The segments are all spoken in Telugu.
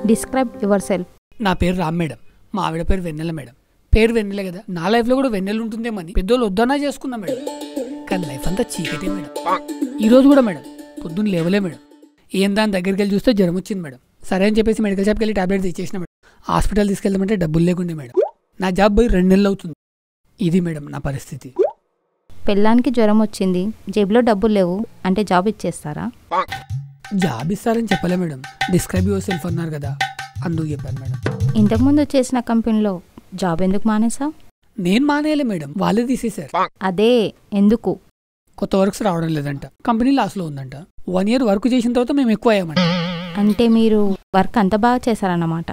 Describe your self. నా పేరు రామ్ మేడం, మా ఆవిడ పేరు వెన్నెల మేడం. పేరు వెన్నెల కదా, నా లైఫ్లో కూడా వెన్నెల ఉంటుందేమని పెద్దోళ్ళు వద్దనా చేసుకున్నా మేడం. కానీ లైఫ్ అంతా చీకటే మేడం. ఈరోజు కూడా మేడం పొద్దున్న లేవలే మేడం. ఏం దాని దగ్గరికి వెళ్ళి చూస్తే జ్వరం వచ్చింది మేడం. సరే అని చెప్పేసి మెడికల్ షాప్కి వెళ్ళి టాబ్లెట్స్ ఇచ్చేసిన మేడం. హాస్పిటల్ తీసుకెళ్దామంటే డబ్బులు లేకుండే మేడం. నా జాబ్ పోయి 2 నెలలు అవుతుంది. ఇది మేడం నా పరిస్థితి. పెళ్ళానికి జ్వరం వచ్చింది, జేబులో డబ్బులు లేవు అంటే జాబ్ ఇచ్చేస్తారా? జాబ్ ఇస్తారని చెప్పలే మేడం, డిస్క్రైబ్ యువర్ సెల్ఫ్ అన్నారు కదా, అందుకు చెప్పాను మేడం. ఇంతకుముందు చేసిన కంపెనీలో జాబ్ ఎందుకు మానేసావు? నేను మానేయలే మేడం, వాళ్ళే తీసేశారు. అదే ఎందుకు? కొత్త వర్క్స్ రావడం లేదంట, కంపెనీ లాస్లో ఉందంట. 1 year వర్క్ చేసిన తర్వాత మేము ఎక్కువ అయ్యామంట. అంటే మీరు వర్క్ అంత బాగా చేశారన్నమాట.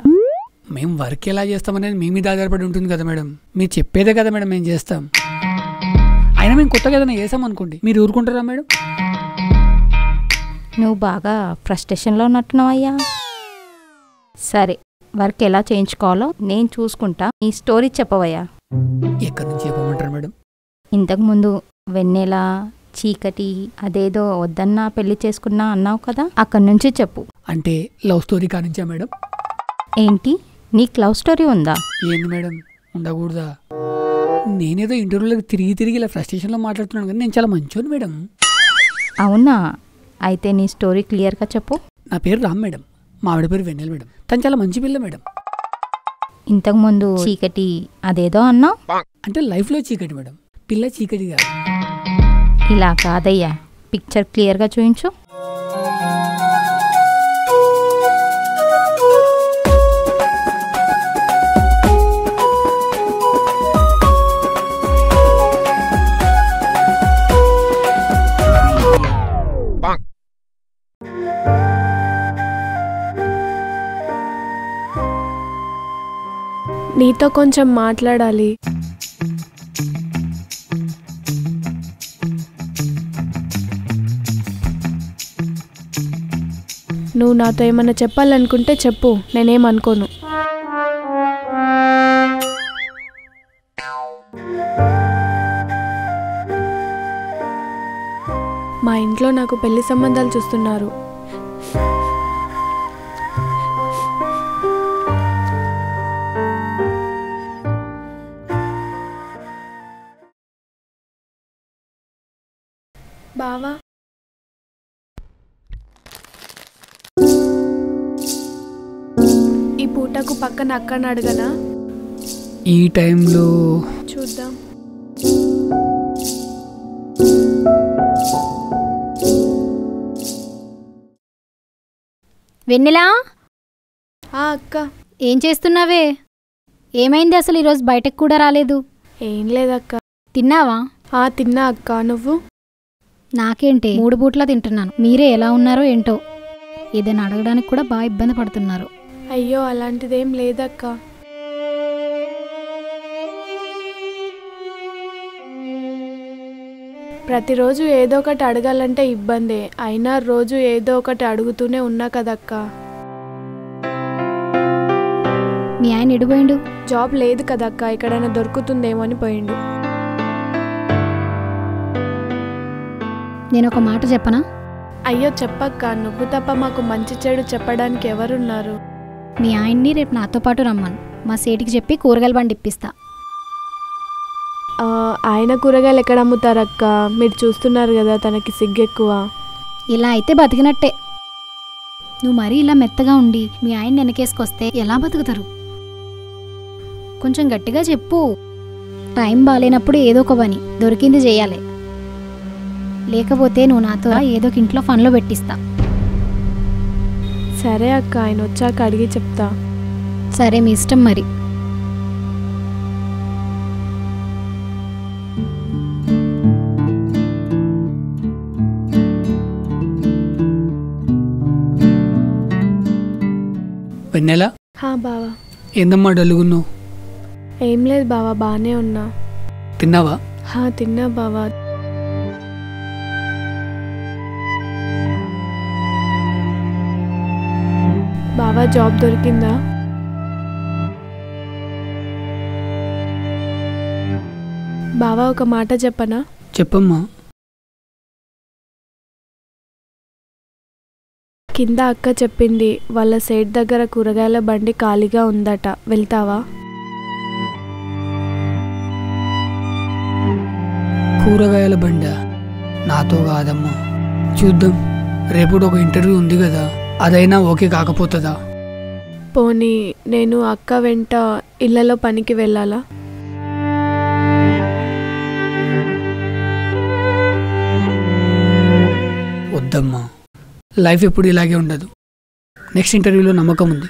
మేము వర్క్ ఎలా చేస్తామనేది మీ మీద ఆధారపడి ఉంటుంది కదా మేడం. మీరు చెప్పేదే కదా మేడం మేము చేస్తాం. అయినా మేము కొత్తగా ఏదైనా చేసాం అనుకోండి, మీరు ఊరుకుంటారా మేడం? నువ్వు బాగా ఫ్రస్ట్రేషన్లో ఉన్నట్టున్నావయ్యా. సరే, వర్క్ ఎలా చేయించుకోవాలో నేను చూసుకుంటా, నీ స్టోరీ చెప్పవయ్యా. ఎక్కడి నుంచి చెప్పమంటారు మేడం? ఇంతకుముందు వెన్నెల, చీకటి, అదేదో వద్దన్నా పెళ్లి చేసుకున్నా అన్నావు కదా, అక్కడి నుంచి చెప్పు. అంటే లవ్ స్టోరీ కానించా మేడం? ఏంటి, నీకు లవ్ స్టోరీ ఉందా? ఏంది మేడం, ఉండకూడదా? నేనేదో ఇంటర్వ్యూలోకి తిరిగి ఇలా ఫ్రస్ట్రేషన్లో మాట్లాడుతున్నాను కానీ నేను చాలా మంచోని మేడం. అవునా? అయితే నీ స్టోరీ క్లియర్గా చెప్పు. నా పేరు రామ్ మేడం, మా ఆవిడ పేరు వెన్నెల మేడం. తను చాలా మంచి పిల్ల మేడం. ఇంతకుముందు చీకటి అదేదో అన్నావు. అంటే లైఫ్లో చీకటి మేడం, పిల్ల చీకటి కాదు. ఇలా కాదయ్యా, పిక్చర్ క్లియర్గా చూయించు. నీతో కొంచెం మాట్లాడాలి. నువ్వు నాతో ఏమన్నా చెప్పాలనుకుంటే చెప్పు, నేనేమనుకోను. మా ఇంట్లో నాకు పెళ్లి సంబంధాలు చూస్తున్నారు. బావా, ఈ పూటకు పక్కన అక్కని అడగనా? ఈ టైంలో చూద్దాం. వెన్నెలా, అక్క ఏం చేస్తున్నావే? ఏమైంది అసలు? ఈరోజు బయటకు కూడా రాలేదు. ఏం లేదక్క. తిన్నావా? తిన్నా అక్క. నువ్వు? నాకేంటి, 3 పూట్లా తింటున్నాను. మీరే ఎలా ఉన్నారో ఏంటో, ఏదైనా అడగడానికి కూడా బాగా ఇబ్బంది పడుతున్నారు. అయ్యో, అలాంటిదేం లేదక్క. ప్రతిరోజు ఏదో ఒకటి అడగాలంటే ఇబ్బందే, అయినా రోజు ఏదో ఒకటి అడుగుతూనే ఉన్నా కదక్క. మీ ఆయన ఎడిపోయిండు? జాబ్ లేదు కదక్క, ఎక్కడైనా దొరుకుతుందేమో అని పోయిండు. నేను ఒక మాట చెప్పనా? అయ్యో చెప్పక్క, నువ్వు తప్ప మాకు మంచి చెడు చెప్పడానికి ఎవరున్నారు? మీ ఆయన్ని రేపు నాతో పాటు రమ్మను, మా సేటికి చెప్పి కూరగాయల బండి ఇప్పిస్తా. ఆయన కూరగాయలు ఎక్కడ అమ్ముతారక్క? మీరు చూస్తున్నారు కదా, తనకి సిగ్గెక్కువ. ఇలా అయితే బతికినట్టే. నువ్వు మరీ ఇలా మెత్తగా ఉండి మీ ఆయన్ని వెనకేసుకొస్తే ఎలా బతుకుతారు? కొంచెం గట్టిగా చెప్పు. టైం బాగాలేనప్పుడు ఏదో ఒక పని దొరికింది చేయాలి, లేకపోతే నువ్వు నాతో ఏదో ఒక ఇంట్లో ఫన్లో పెట్టిస్తా. సరే అక్క, ఆయన వచ్చాక అడిగి చెప్తా. సరే, మీ ఇష్టం మరి. వెన్నెల, బావా. ఏందమ్మా డల్లుగున్నావు? ఏం లేదు బావా, బాగానే ఉన్నా. తిన్నావా? తిన్నా బావా. బావా, జాబ్ దొరికిందా? బావా, ఒక మాట చెప్పనా? చెప్పమ్మా. కింద అక్క చెప్పింది వాళ్ళ సైడ్ దగ్గర కూరగాయల బండి ఖాళీగా ఉందట, వెళ్తావా? కూరగాయల బండ నాతో కాదమ్మా, చూద్దాం. రేపు ఒక ఇంటర్వ్యూ ఉంది కదా, అదైనా ఓకే కాకపోతుందా? పోనీ నేను అక్క వెంట ఇళ్లలో పనికి వెళ్ళాలా? వద్దమ్మా, లైఫ్ ఎప్పుడు ఇలాగే ఉండదు. నెక్స్ట్ ఇంటర్వ్యూలో నమ్మకం ఉంది,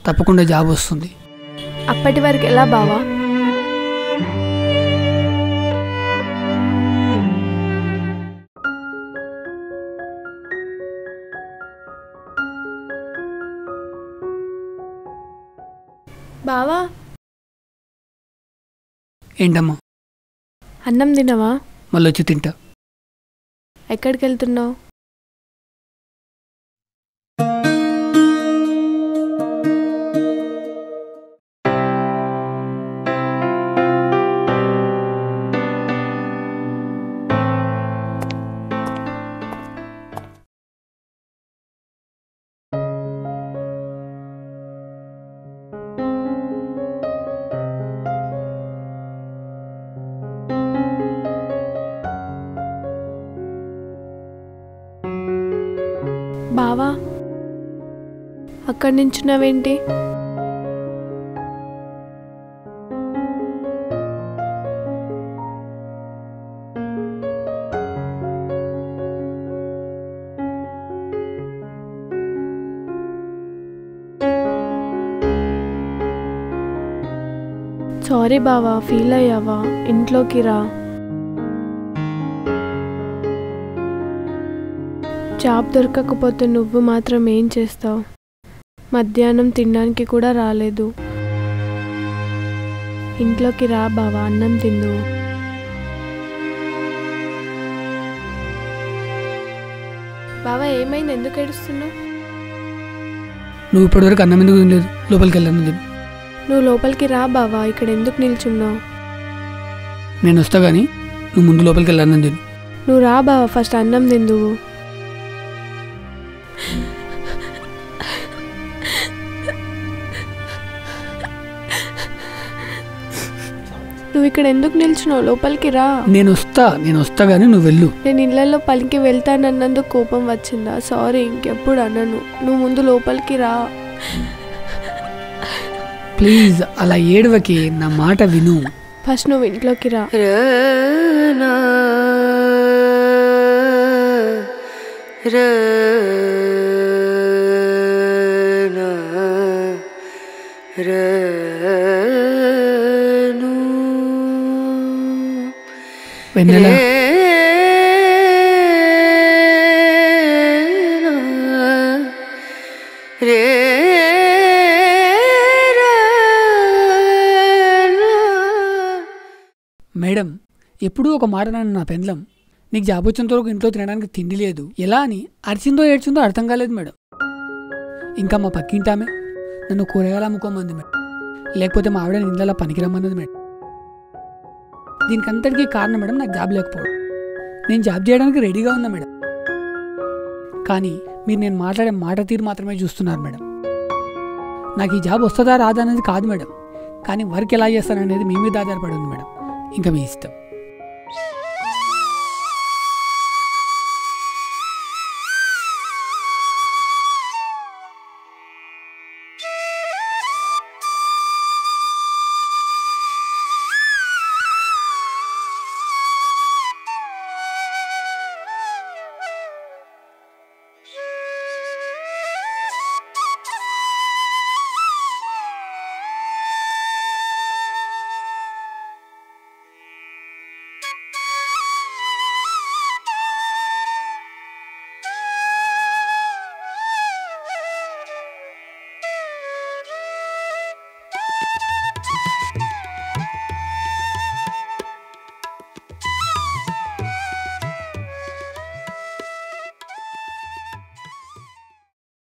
తప్పకుండా జాబ్ వస్తుంది. అప్పటి వరకు ఎలా బావా? బావా, ఏంటమ్మా? అన్నం తినవా? మళ్ళీ వచ్చి తింటా. ఎక్కడికి వెళ్తున్నావు? బావా, అక్కడి నుంచున్నావేంటి? సారీ బావా, ఫీల్ అయ్యావా? ఇంట్లోకి రా. జాబ్ దొరకకపోతే నువ్వు మాత్రం ఏం చేస్తావు? మధ్యాహ్నం తినడానికి కూడా రాలేదు. ఇంట్లోకి రా బావా, అన్నం తిందు. బావా ఏమైంది, ఎందుకు ఏడుస్తున్నావు? నువ్వు ఇప్పటివరకు అన్నం ఎందుకు తినలేదు? లోపలికి వెళ్ళాను తిను. నువ్వు లోపలికి రా బావా, ఇక్కడ ఎందుకు నిల్చున్నావు? నేను వస్తా కానీ నువ్వు ముందు లోపలికి వెళ్ళాను తిను. నువ్వు రా బావా, ఫస్ట్ అన్నం తిందువు. నువ్వు ఇక్కడ ఎందుకు నిల్చున్నావు? లోపలికి రా. నేను వస్తా కానీ నువ్వు వెళ్ళు. నేను ఇళ్లలో పలికి వెళ్తానన్నందుకు కోపం వచ్చిందా? సారీ, ఇంకెప్పుడు అనను. నువ్వు ముందు లోపలికి రా. ప్లీజ్ అలా ఏడవకి, నా మాట విను. ఫస్ట్ నువ్వు ఇంట్లోకి రా. వెన్నెల, మేడం ఎప్పుడూ ఒక మాట నన్ను నా పెండ్లం, నీకు జాబ్ వచ్చేంత వరకు ఇంట్లో తినడానికి తిండి లేదు, ఎలా అని అరిచిందో ఏడ్చిందో అర్థం కాలేదు మేడం. ఇంకా మా పక్కింటామే నన్ను కూరగాయలు అమ్ముకోమంది మేడం, లేకపోతే మా ఆవిడ ఇంట్లో పనికిరమ్మన్నది మేడం. దీనికంతటికీ కారణం మేడం నాకు జాబ్ లేకపోవడం. నేను జాబ్ చేయడానికి రెడీగా ఉన్నా మేడం, కానీ మీరు నేను మాట్లాడే మాట తీరు మాత్రమే చూస్తున్నారు మేడం. నాకు ఈ జాబ్ వస్తుందా రాదా అనేది కాదు మేడం, కానీ వర్క్ ఎలా చేస్తాననేది మీ మీద ఆధారపడి ఉంది మేడం. ఇంకా మీ ఇష్టం.